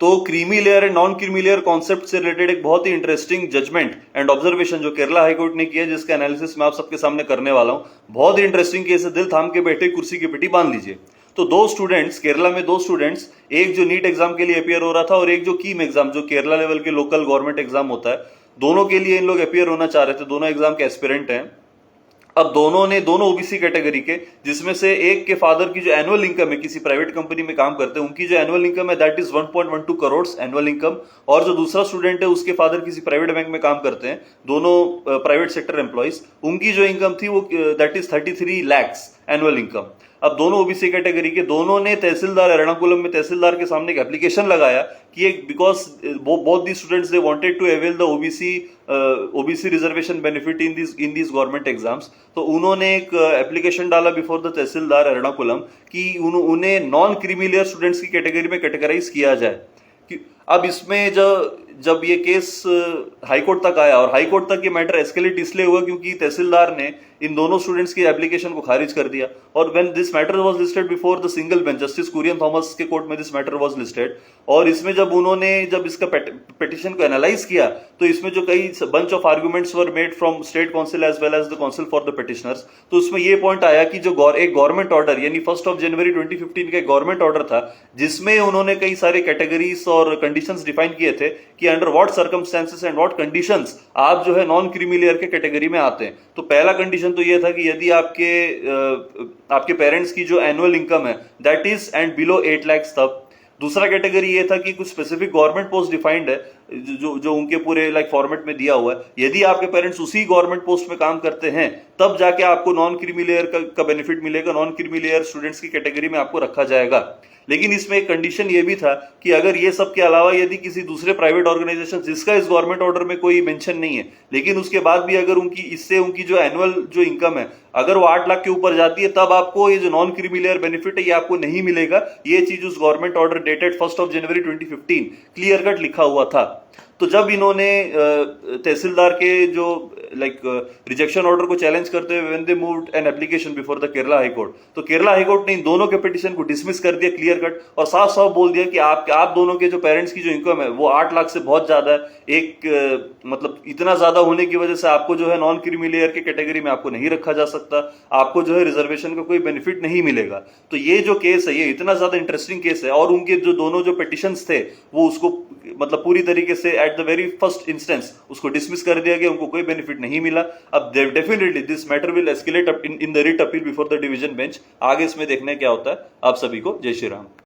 तो creamy layer and non creamy layer concept से related एक बहुत ही इंटरेस्टिंग जजमेंट एंड ऑब्जर्वेशन जो केरला हाईकोर्ट ने किया, जिसका एनालिसिस मैं आप सबके सामने करने वाला हूं। बहुत ही इंटरेस्टिंग केस है, दिल थाम के बैठे, कुर्सी की पेटी बांध लीजिए। तो दो स्टूडेंट्स, केरला में दो स्टूडेंट्स, एक जो नीट एग्जाम के लिए अपियर हो रहा था और एक जो कीम एग्जाम जो केरला लेवल के लोकल गवर्नमेंट एग्जाम होता है, दोनों के लिए इन लोग अपियर होना चाह रहे थे। दोनों एग्जाम के एस्पिरेंट हैं। अब दोनों ओबीसी कैटेगरी के, जिसमें से एक के फादर की जो एनुअल इनकम है, किसी प्राइवेट कंपनी में काम करते हैं, उनकी जो एनुअल इनकम है that is 1.12 crore annual income. और जो दूसरा स्टूडेंट है उसके फादर किसी प्राइवेट बैंक में काम करते हैं, दोनों प्राइवेट सेक्टर एम्प्लॉइज। उनकी जो इनकम थी वो that is 33 lakhs annual income. अब दोनों ओबीसी कैटेगरी के, दोनों ने तहसीलदार, एर्नाकुलम में तहसीलदार के सामने एक एप्लीकेशन लगाया कि because both the students they wanted to avail the OBC reservation benefit in this government exams. तो उन्होंने एक एप्लीकेशन डाला बिफोर द तहसीलदार एर्नाकुलम कि उन्हें नॉन क्रीमी स्टूडेंट्स की कैटेगरी में कैटेगराइज किया जाए। अब इसमें जब ये केस हाईकोर्ट तक आया, और हाईकोर्ट तक ये मैटर एस्केलेट इसलिए हुआ क्योंकि तहसीलदार ने इन दोनों स्टूडेंट्स की एप्लीकेशन को खारिज कर दिया। और when this matter was listed before the single bench, justice Kurian Thomas के कोर्ट में दिस मैटर वाज लिस्टेड। और इसमें जब इसका पिटीशन को एनालाइज किया, तो इसमें जो कई bunch of arguments were made from state counsel as well as the counsel for the petitioners. तो उसमें ये पॉइंट आया कि जो एक गवर्नमेंट ऑर्डर, यानी 1 जनवरी 2015 का एक गवर्नमेंट ऑर्डर था, जिसमें उन्होंने कई सारे कैटेगरीज और कंडीशंस डिफाइन किए थे कि under what circumstances and what conditions आप जो है नॉन क्रीमी लेयर के कैटेगरी में आते हैं। तो पहला कंडीशन तो ये था कि यदि आपके पेरेंट्स की जो एनुअल इनकम है that is and below 8 lakhs तब। दूसरा कैटेगरी ये था कि कुछ स्पेसिफिक गवर्नमेंट पोस्ट डिफाइंड है जो उनके पूरे फॉर्मेट में दिया हुआ है, यदि आपके पेरेंट्स उसी गवर्नमेंट पोस्ट में काम करते हैं तब जाके आपको नॉन क्रीमी लेयर का बेनिफिट मिलेगा, नॉन क्रीमी लेयर स्टूडेंट्स की कैटेगरी में आपको रखा जाएगा। लेकिन इसमें एक कंडीशन ये भी था कि अगर ये सब के अलावा यदि किसी दूसरे प्राइवेट ऑर्गेनाइजेशन जिसका इस गवर्नमेंट ऑर्डर में कोई मेंशन नहीं है, लेकिन उसके बाद भी अगर उनकी जो एनुअल जो इनकम है अगर वो 8 लाख के ऊपर जाती है, तब आपको ये जो नॉन क्रीमी लेयर बेनिफिट है ये आपको नहीं मिलेगा। ये चीज उस गवर्नमेंट ऑर्डर डेटेड 1 जनवरी 2015 क्लियर कट लिखा हुआ था। तो जब इन्होंने तहसीलदार के जो रिजेक्शन ऑर्डर को चैलेंज करते हुए when they moved an application before the Kerala high court, तो केरला हाईकोर्ट ने इन दोनों के पिटीशन को डिसमिस कर दिया क्लियर कट, और साफ साफ बोल दिया कि आप दोनों के जो पेरेंट्स की जो इनकम है वो 8 लाख से बहुत ज्यादा है। मतलब इतना ज्यादा होने की वजह से आपको जो है नॉन क्रीमी लेयर के कैटेगरी में आपको नहीं रखा जा सकता, आपको जो है रिजर्वेशन का कोई बेनिफिट नहीं मिलेगा। तो ये जो केस है ये इतना ज्यादा इंटरेस्टिंग केस है, और उनके जो दोनों जो पिटिशंस थे वो उसको मतलब पूरी तरीके से at the very first instance उसको डिसमिस कर दिया गया, उनको कोई बेनिफिट नहीं मिला। अब definitely this matter will escalate in the writ appeal before the division bench. आगे इसमें देखने क्या होता है। आप सभी को जय श्री राम।